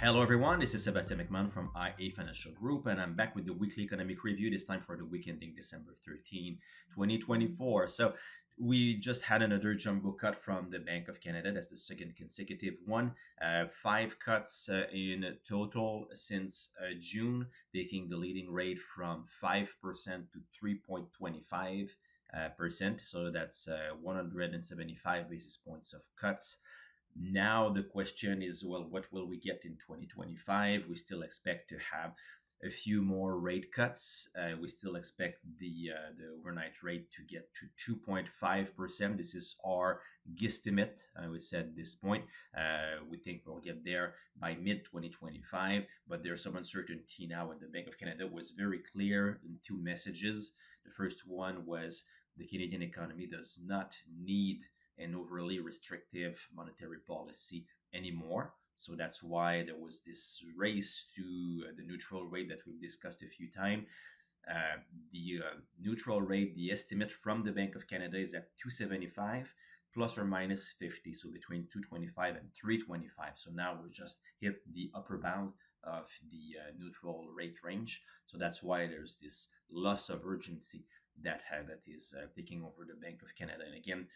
Hello, everyone. This is Sebastian McMahon from IA Financial Group, and I'm back with the weekly economic review, this time for the week ending December 13, 2024. So, we just had another jumbo cut from the Bank of Canada. That's the second consecutive one. Five cuts in total since June, taking the leading rate from 5% to 3.25%. So, that's 175 basis points of cuts. Now the question is, well, what will we get in 2025? We still expect to have a few more rate cuts. We still expect the overnight rate to get to 2.5%. This is our guesstimate. I would say at this point, we think we'll get there by mid 2025. But there's some uncertainty now, and the Bank of Canada was very clear in two messages. The first one was the Canadian economy does not need an overly restrictive monetary policy anymore. So that's why there was this race to the neutral rate that we've discussed a few times. The neutral rate, the estimate from the Bank of Canada is at 275 plus or minus 50, so between 225 and 325. So now we just hit the upper bound of the neutral rate range. So that's why there's this loss of urgency that is taking over the Bank of Canada. And again,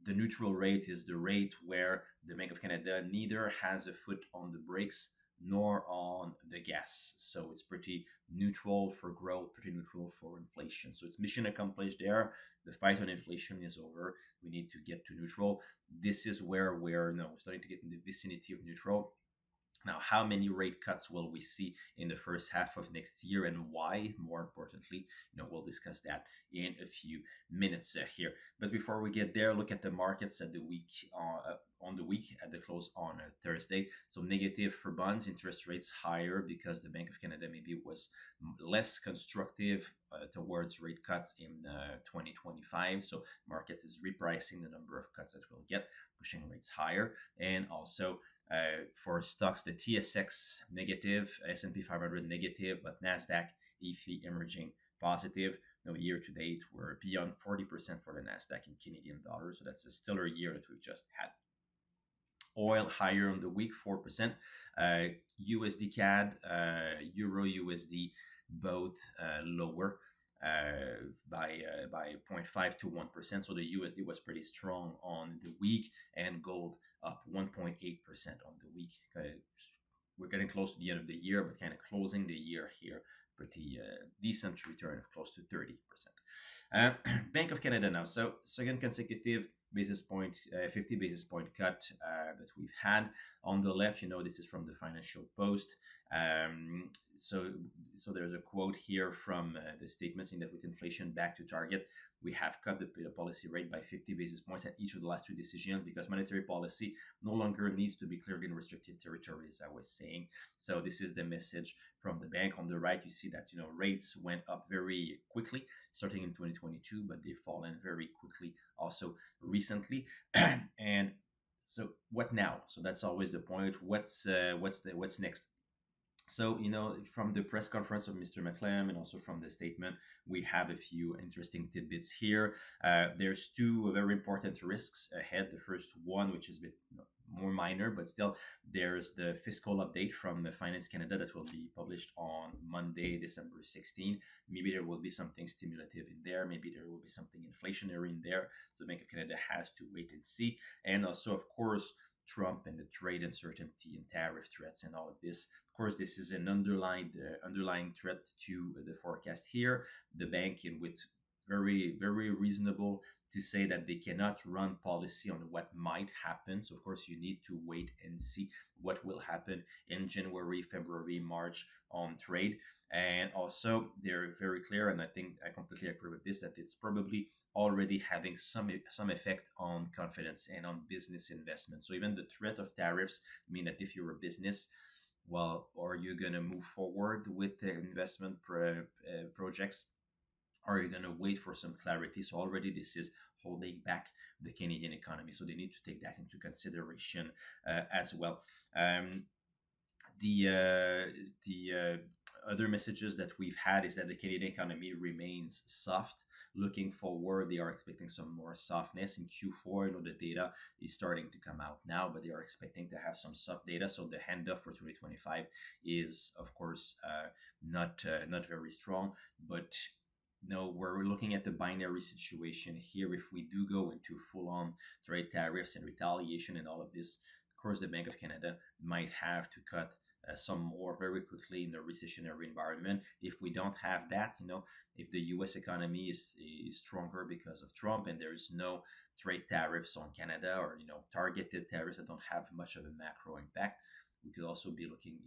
the neutral rate is the rate where the Bank of Canada neither has a foot on the brakes nor on the gas. So it's pretty neutral for growth, pretty neutral for inflation. So it's mission accomplished there. The fight on inflation is over. We need to get to neutral. This is where we're now starting to get in the vicinity of neutral. Now, how many rate cuts will we see in the first half of next year and why? More importantly, we'll discuss that in a few minutes here. But before we get there, look at the markets at the week on the week at the close on Thursday. So negative for bonds, interest rates higher because the Bank of Canada maybe was less constructive towards rate cuts in 2025. So markets is repricing the number of cuts that we'll get, pushing rates higher, and also for stocks, the TSX negative, S&P 500 negative, but NASDAQ, EFI emerging positive. Year to date, we're beyond 40% for the NASDAQ in Canadian dollars. So that's a stellar year that we've just had. Oil higher on the week, 4%. USD CAD, Euro USD, both lower by 0.5 to 1%. So the USD was pretty strong on the week, and gold up 1.8% on the week. We're getting close to the end of the year, but kind of closing the year here, pretty decent return of close to 30%. Bank of Canada now. So second consecutive 50 basis point cut that we've had. On the left, this is from the Financial Post. So there's a quote here from the statement saying that with inflation back to target, we have cut the policy rate by 50 basis points at each of the last two decisions because monetary policy no longer needs to be cleared in restrictive territory, as I was saying. So this is the message from the bank. On the right, you see that rates went up very quickly starting in 2022, but they've fallen very quickly also recently. And so what now? So that's always the point. What's next? So, from the press conference of Mr. McClam and also from the statement, we have a few interesting tidbits here. There's two very important risks ahead. The first one, which is a bit more minor, but still, there's the fiscal update from Finance Canada that will be published on Monday, December 16. Maybe there will be something stimulative in there. Maybe there will be something inflationary in there. The Bank of Canada has to wait and see. And also, of course, Trump and the trade uncertainty and tariff threats and all of this. Of course, this is an underlying threat to the forecast here. The bank, with very, very reasonable to say that they cannot run policy on what might happen. So, of course, you need to wait and see what will happen in January, February, March on trade. And also, they're very clear, and I think I completely agree with this, that it's probably already having some effect on confidence and on business investment. So even the threat of tariffs mean that if you're a business, well, are you going to move forward with the investment projects? Or are you going to wait for some clarity? So already this is holding back the Canadian economy. So they need to take that into consideration as well. The other messages that we've had is that the Canadian economy remains soft. Looking forward, they are expecting some more softness in Q4. The data is starting to come out now, but they are expecting to have some soft data. So the handoff for 2025 is, of course, not very strong. But no, we're looking at the binary situation here. If we do go into full-on trade tariffs and retaliation and all of this, of course, the Bank of Canada might have to cut some more very quickly in a recessionary environment. If we don't have that, if the U.S. economy is stronger because of Trump and there is no trade tariffs on Canada, or targeted tariffs that don't have much of a macro impact, we could also be looking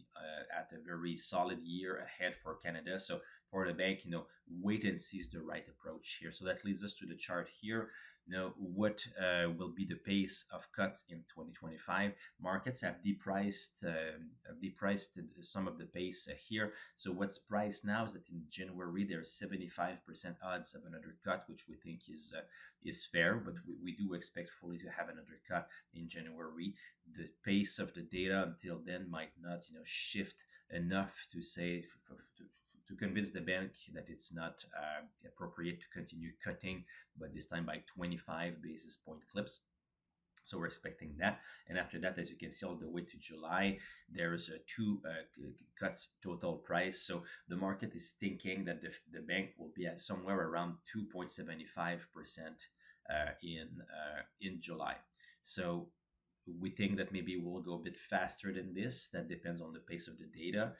at a very solid year ahead for Canada. So for the bank, wait and see is the right approach here. So that leads us to the chart here. What will be the pace of cuts in 2025? Markets have depriced some of the pace here. So what's priced now is that in January there's 75% odds of another cut, which we think is fair, but we do expect fully to have another cut in January. The pace of the data until then might not shift enough to say to convince the bank that it's not appropriate to continue cutting, but this time by 25 basis point clips. So we're expecting that. And after that, as you can see, all the way to July, there's two cuts total price. So the market is thinking that the bank will be at somewhere around 2.75% in July. So we think that maybe we'll go a bit faster than this. That depends on the pace of the data.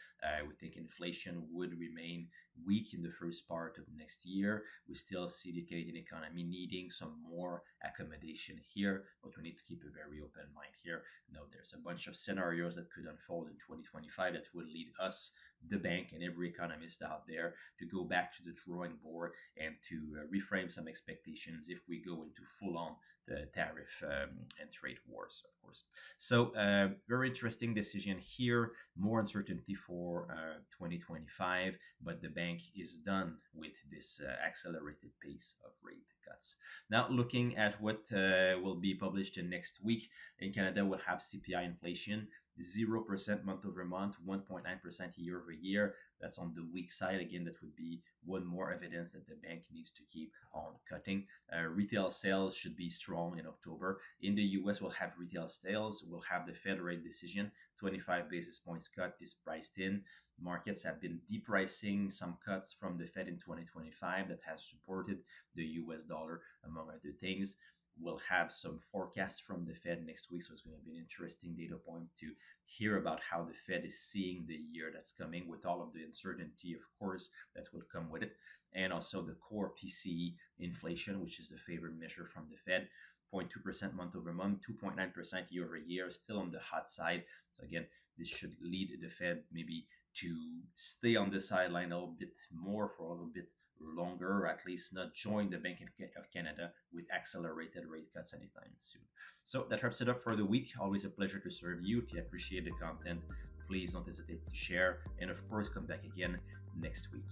We think inflation would remain weak in the first part of next year. We still see the Canadian economy needing some more accommodation here, but we need to keep a very open mind here. There's a bunch of scenarios that could unfold in 2025 that would lead us, the bank, and every economist out there to go back to the drawing board and to reframe some expectations if we go into full-on the tariff and trade wars, of course. So very interesting decision here. More uncertainty for 2025, but the bank is done with this accelerated pace of rate cuts. Now, looking at what will be published in next week, in Canada, we'll have CPI inflation, 0% month over month, 1.9% year over year. That's on the weak side. Again, that would be one more evidence that the bank needs to keep on cutting. Retail sales should be strong in October. In the US, we'll have retail sales. We'll have the Fed rate decision. 25 basis points cut is priced in. Markets have been depricing some cuts from the Fed in 2025 that has supported the US dollar, among other things. We'll have some forecasts from the Fed next week, so it's going to be an interesting data point to hear about how the Fed is seeing the year that's coming, with all of the uncertainty, of course, that will come with it, and also the core PCE inflation, which is the favored measure from the Fed. 0.2% month over month, 2.9% year over year, still on the hot side. So again, this should lead the Fed maybe to stay on the sideline a little bit more for a little bit longer, or at least not join the Bank of Canada with accelerated rate cuts anytime soon. So that wraps it up for the week. Always a pleasure to serve you. If you appreciate the content, please don't hesitate to share, and of course, come back again next week.